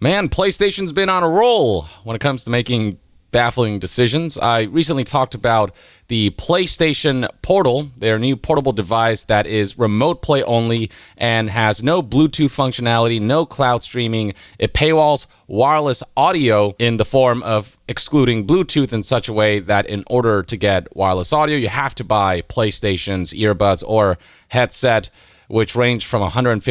Man, PlayStation's been on a roll when it comes to making baffling decisions. I recently talked about the PlayStation Portal, their new portable device that is remote play only and has no Bluetooth functionality, no cloud streaming. It paywalls wireless audio in the form of excluding Bluetooth in such a way that in order to get wireless audio, you have to buy PlayStation's earbuds or headset, which range from $150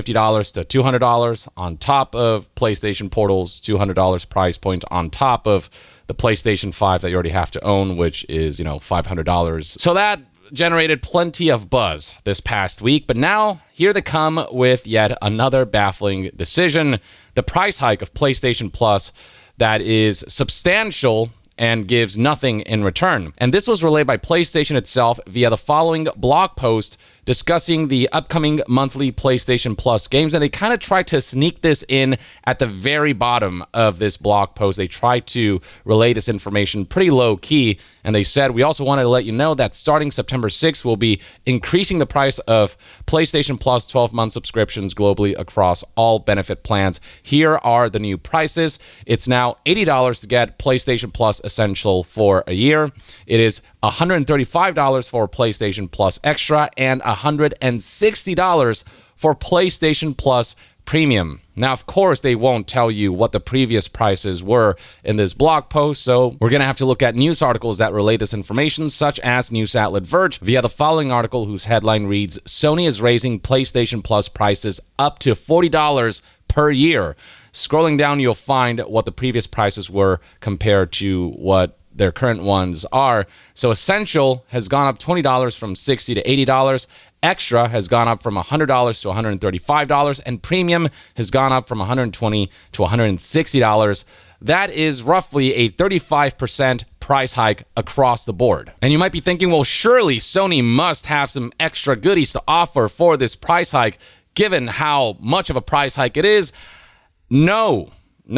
to $200 on top of PlayStation Portal's $200 price point on top of the PlayStation 5 that you already have to own, which is, $500. So that generated plenty of buzz this past week, but now here they come with yet another baffling decision. The price hike of PlayStation Plus that is substantial and gives nothing in return. And this was relayed by PlayStation itself via the following blog post discussing the upcoming monthly PlayStation Plus games. And they kind of tried to sneak this in at the very bottom of this blog post. They tried to relay this information pretty low key. And they said, we also wanted to let you know that starting September 6th, we'll be increasing the price of PlayStation Plus 12-month subscriptions globally across all benefit plans. Here are the new prices. It's now $80 to get PlayStation Plus Essential for a year. It is $135 for PlayStation Plus Extra and $160 for PlayStation Plus Premium. Now, of course, they won't tell you what the previous prices were in this blog post, so we're going to have to look at news articles that relay this information, such as news outlet Verge, via the following article whose headline reads, Sony is raising PlayStation Plus prices up to $40 per year. Scrolling down, you'll find what the previous prices were compared to what their current ones are. So Essential has gone up $20 from $60 to $80. Extra has gone up from $100 to $135, and Premium has gone up from $120 to $160. That is roughly a 35% price hike across the board. And you might be thinking, well, surely Sony must have some extra goodies to offer for this price hike, given how much of a price hike it is. No,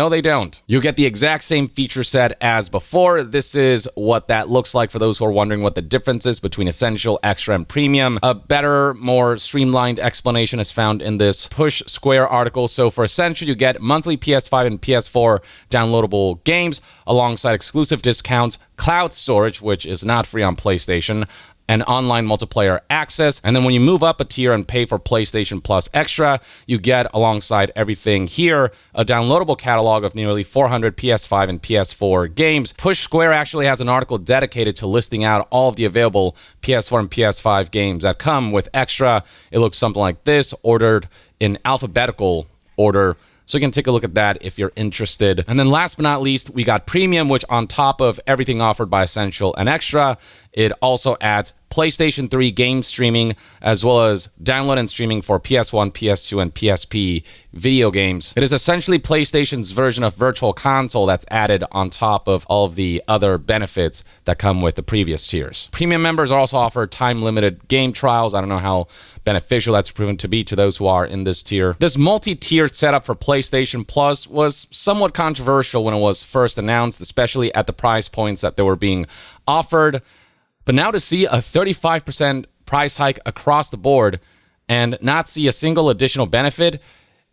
they don't. You get the exact same feature set as before. This is what that looks like for those who are wondering what the difference is between Essential, Extra, and Premium. A better, more streamlined explanation is found in this Push Square article. So for Essential, you get monthly PS5 and PS4 downloadable games alongside exclusive discounts, cloud storage, which is not free on PlayStation, and online multiplayer access. And then when you move up a tier and pay for PlayStation Plus Extra, you get, alongside everything here, a downloadable catalog of nearly 400 PS5 and PS4 games. Push Square actually has an article dedicated to listing out all of the available PS4 and PS5 games that come with Extra. It looks something like this, ordered in alphabetical order. So you can take a look at that if you're interested. And then last but not least, we got Premium, which on top of everything offered by Essential and Extra, it also adds PlayStation 3 game streaming, as well as download and streaming for PS1, PS2, and PSP video games. It is essentially PlayStation's version of Virtual Console that's added on top of all of the other benefits that come with the previous tiers. Premium members are also offered time-limited game trials. I don't know how beneficial that's proven to be to those who are in this tier. This multi-tiered setup for PlayStation Plus was somewhat controversial when it was first announced, especially at the price points that they were being offered. But now to see a 35% price hike across the board and not see a single additional benefit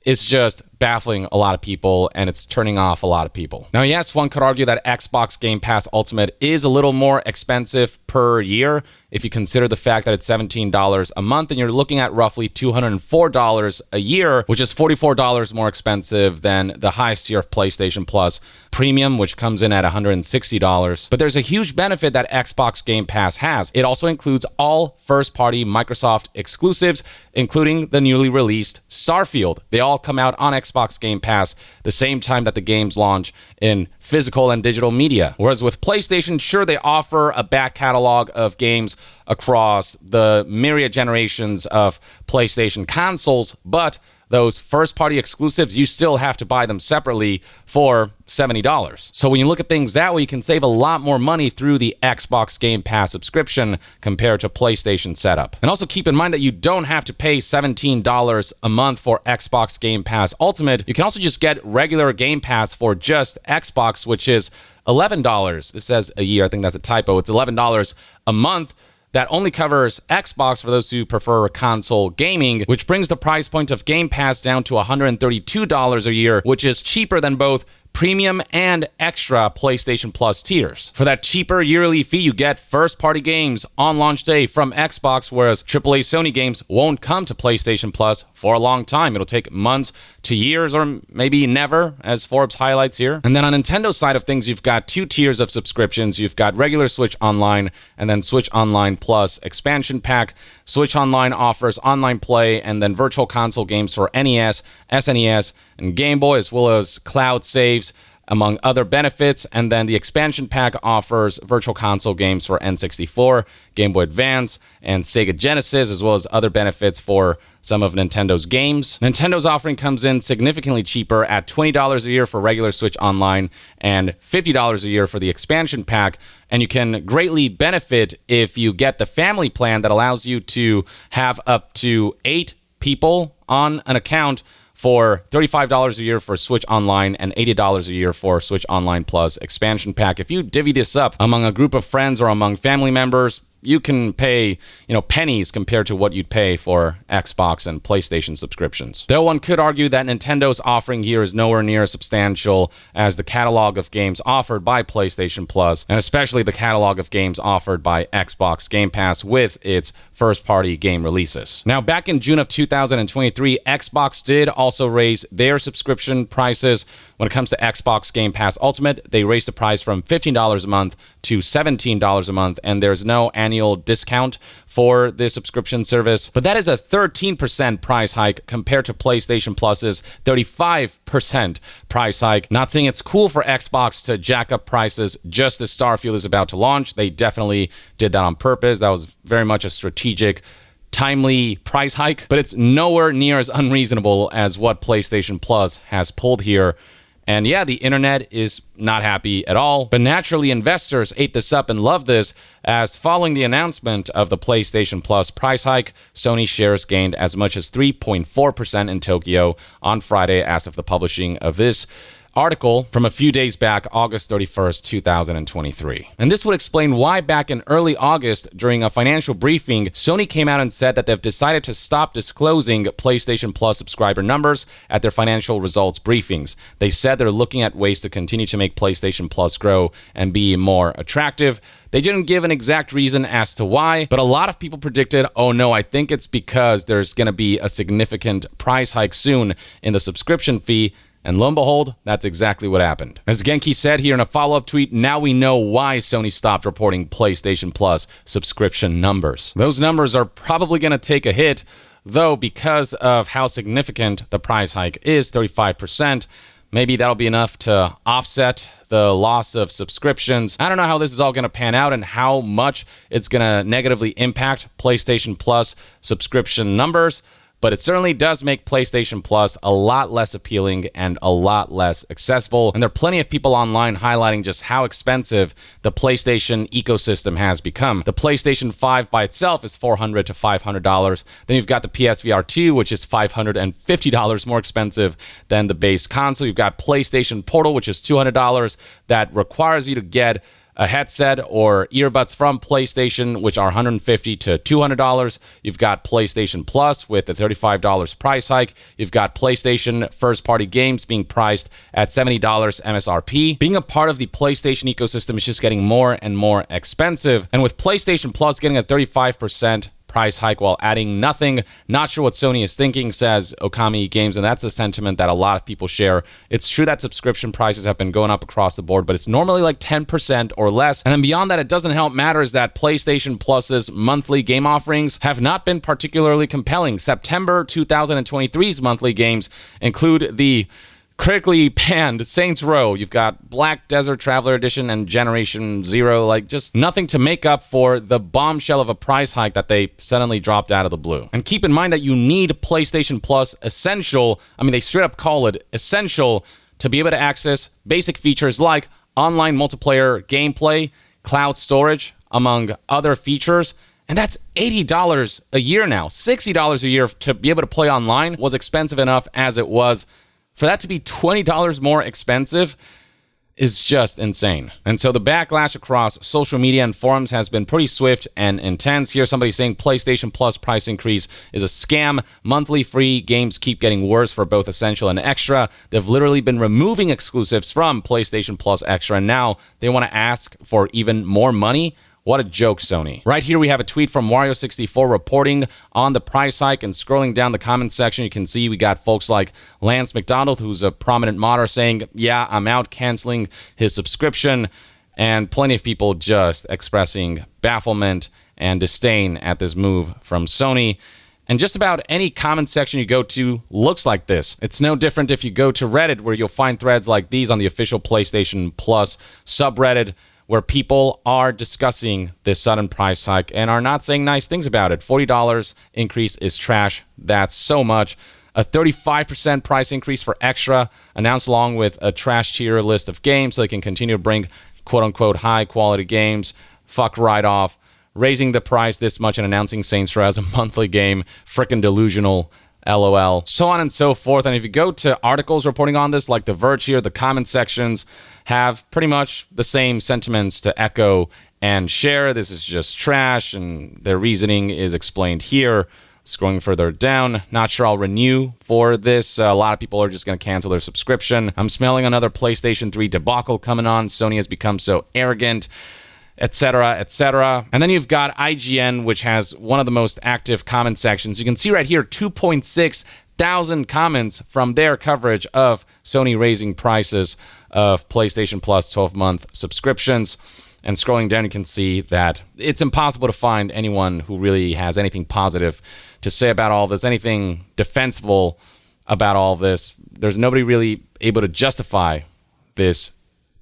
is just baffling a lot of people, and it's turning off a lot of people. Now, yes, one could argue that Xbox Game Pass Ultimate is a little more expensive per year if you consider the fact that it's $17 a month, and you're looking at roughly $204 a year, which is $44 more expensive than the highest tier of PlayStation Plus Premium, which comes in at $160. But there's a huge benefit that Xbox Game Pass has. It also includes all first-party Microsoft exclusives, including the newly released Starfield. They all come out on Xbox Game Pass the same time that the games launch in physical and digital media. Whereas with PlayStation, sure, they offer a back catalog of games across the myriad generations of PlayStation consoles, but those first-party exclusives, you still have to buy them separately for $70. So when you look at things that way, you can save a lot more money through the Xbox Game Pass subscription compared to PlayStation setup. And also keep in mind that you don't have to pay $17 a month for Xbox Game Pass Ultimate. You can also just get regular Game Pass for just Xbox, which is $11. This says a year. I think that's a typo. It's $11 a month. that only covers Xbox for those who prefer console gaming, which brings the price point of Game Pass down to $132 a year, which is cheaper than both premium and extra PlayStation Plus tiers. For that cheaper yearly fee, you get first-party games on launch day from Xbox, whereas AAA Sony games won't come to PlayStation Plus for a long time. It'll take months to years or maybe never, as Forbes highlights here. And then on Nintendo's side of things, you've got 2 tiers of subscriptions. You've got regular Switch Online and then Switch Online Plus expansion pack. Switch Online offers online play and then virtual console games for NES, SNES, and Game Boy, as well as cloud saves, among other benefits. And then the expansion pack offers virtual console games for N64, Game Boy Advance, and Sega Genesis, as well as other benefits for some of Nintendo's games. Nintendo's offering comes in significantly cheaper at $20 a year for regular Switch Online and $50 a year for the expansion pack. And you can greatly benefit if you get the family plan that allows you to have up to 8 people on an account for $35 a year for Switch Online and $80 a year for Switch Online Plus expansion pack. If you divvy this up among a group of friends or among family members, you can pay, pennies compared to what you'd pay for Xbox and PlayStation subscriptions. Though one could argue that Nintendo's offering here is nowhere near as substantial as the catalog of games offered by PlayStation Plus, and especially the catalog of games offered by Xbox Game Pass with its first-party game releases. Now, back in June of 2023, Xbox did also raise their subscription prices. When it comes to Xbox Game Pass Ultimate, they raised the price from $15 a month to $17 a month, and there's no annual discount for the subscription service. But that is a 13% price hike compared to PlayStation Plus's 35% price hike. Not saying it's cool for Xbox to jack up prices just as Starfield is about to launch. They definitely did that on purpose. That was very much a strategic, timely price hike, but it's nowhere near as unreasonable as what PlayStation Plus has pulled here. And yeah, the internet is not happy at all. But naturally, investors ate this up and loved this, as following the announcement of the PlayStation Plus price hike, Sony shares gained as much as 3.4% in Tokyo on Friday as of the publishing of this article from a few days back, August 31st, 2023. And this would explain why back in early August, during a financial briefing, Sony came out and said that they've decided to stop disclosing PlayStation Plus subscriber numbers at their financial results briefings. They said they're looking at ways to continue to make PlayStation Plus grow and be more attractive. They didn't give an exact reason as to why, but a lot of people predicted, oh no, I think it's because there's going to be a significant price hike soon in the subscription fee. And lo and behold, that's exactly what happened. As Genki said here in a follow-up tweet, now we know why Sony stopped reporting PlayStation Plus subscription numbers. Those numbers are probably going to take a hit, though, because of how significant the price hike is, 35%. Maybe that'll be enough to offset the loss of subscriptions. I don't know how this is all going to pan out and how much it's going to negatively impact PlayStation Plus subscription numbers, but it certainly does make PlayStation Plus a lot less appealing and a lot less accessible. And there are plenty of people online highlighting just how expensive the PlayStation ecosystem has become. The PlayStation 5 by itself is $400 to $500. Then you've got the PSVR 2, which is $550 more expensive than the base console. You've got PlayStation Portal, which is $200, that requires you to get a headset or earbuds from PlayStation, which are $150 to $200. You've got PlayStation Plus with a $35 price hike. You've got PlayStation first-party games being priced at $70 MSRP. Being a part of the PlayStation ecosystem is just getting more and more expensive. And with PlayStation Plus getting a 35% price hike while adding nothing. Not sure what Sony is thinking, says Okami Games, and that's a sentiment that a lot of people share. It's true that subscription prices have been going up across the board, but it's normally like 10% or less. And then beyond that, it doesn't help matters that PlayStation Plus's monthly game offerings have not been particularly compelling. September 2023's monthly games include the critically panned Saints Row. You've got Black Desert Traveler Edition and Generation Zero, like just nothing to make up for the bombshell of a price hike that they suddenly dropped out of the blue. And keep in mind that you need PlayStation Plus Essential. I mean, they straight up call it Essential to be able to access basic features like online multiplayer gameplay, cloud storage, among other features. And that's $80 a year now. $60 a year to be able to play online was expensive enough as it was. For that to be $20 more expensive, is just insane. And so the backlash across social media and forums has been pretty swift and intense. Here's somebody saying PlayStation Plus price increase is a scam. Monthly free games keep getting worse for both Essential and Extra. They've literally been removing exclusives from PlayStation Plus Extra, and now they want to ask for even more money. What a joke, Sony. Right here, we have a tweet from Wario64 reporting on the price hike, and scrolling down the comment section, you can see we got folks like Lance McDonald, who's a prominent modder, saying, yeah, I'm out, canceling his subscription, and plenty of people just expressing bafflement and disdain at this move from Sony. And just about any comment section you go to looks like this. It's no different if you go to Reddit, where you'll find threads like these on the official PlayStation Plus subreddit, where people are discussing this sudden price hike and are not saying nice things about it. $40 increase is trash. That's so much. A 35% price increase for Extra, announced along with a trash tier list of games so they can continue to bring quote-unquote high-quality games. Fuck right off. Raising the price this much and announcing Saints Row as a monthly game. Frickin' delusional. LOL. So on and so forth. And if you go to articles reporting on this, like The Verge here, the comment sections have pretty much the same sentiments to echo and share. This is just trash, and their reasoning is explained here. Scrolling further down, not sure I'll renew for this. A lot of people are just going to cancel their subscription. I'm smelling another PlayStation 3 debacle coming on. Sony has become so arrogant, etc., etc. And then you've got IGN, which has one of the most active comment sections. You can see right here 2.6 thousand comments from their coverage of Sony raising prices of PlayStation Plus 12-month subscriptions. And scrolling down, you can see that it's impossible to find anyone who really has anything positive to say about all this, anything defensible about all this. There's nobody really able to justify this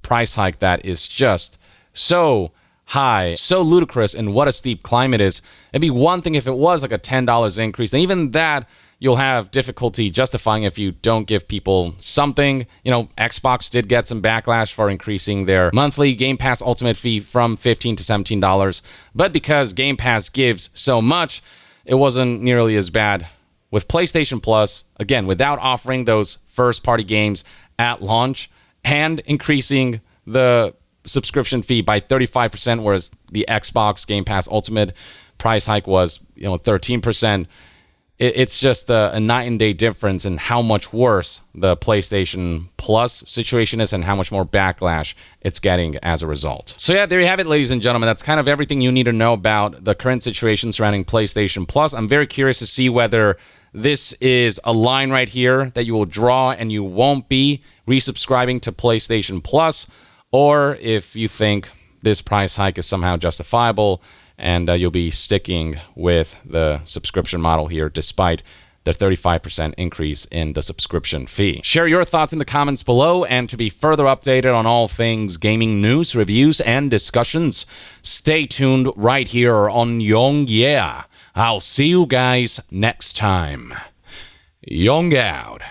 price hike that is just so high, so ludicrous, and what a steep climb it is. It'd be one thing if it was like a $10 increase, and even that you'll have difficulty justifying if you don't give people something. You know, Xbox did get some backlash for increasing their monthly Game Pass Ultimate fee from $15 to $17, but because Game Pass gives so much, it wasn't nearly as bad with PlayStation Plus, again, without offering those first-party games at launch and increasing the subscription fee by 35%, whereas the Xbox Game Pass Ultimate price hike was, 13%. It's just a night and day difference in how much worse the PlayStation Plus situation is and how much more backlash it's getting as a result. So yeah, there you have it, ladies and gentlemen. That's kind of everything you need to know about the current situation surrounding PlayStation Plus. I'm very curious to see whether this is a line right here that you will draw and you won't be resubscribing to PlayStation Plus, or if you think this price hike is somehow justifiable and you'll be sticking with the subscription model here despite the 35% increase in the subscription fee. Share your thoughts in the comments below, and to be further updated on all things gaming news, reviews, and discussions, stay tuned right here on Young Yeah. I'll see you guys next time. Young out.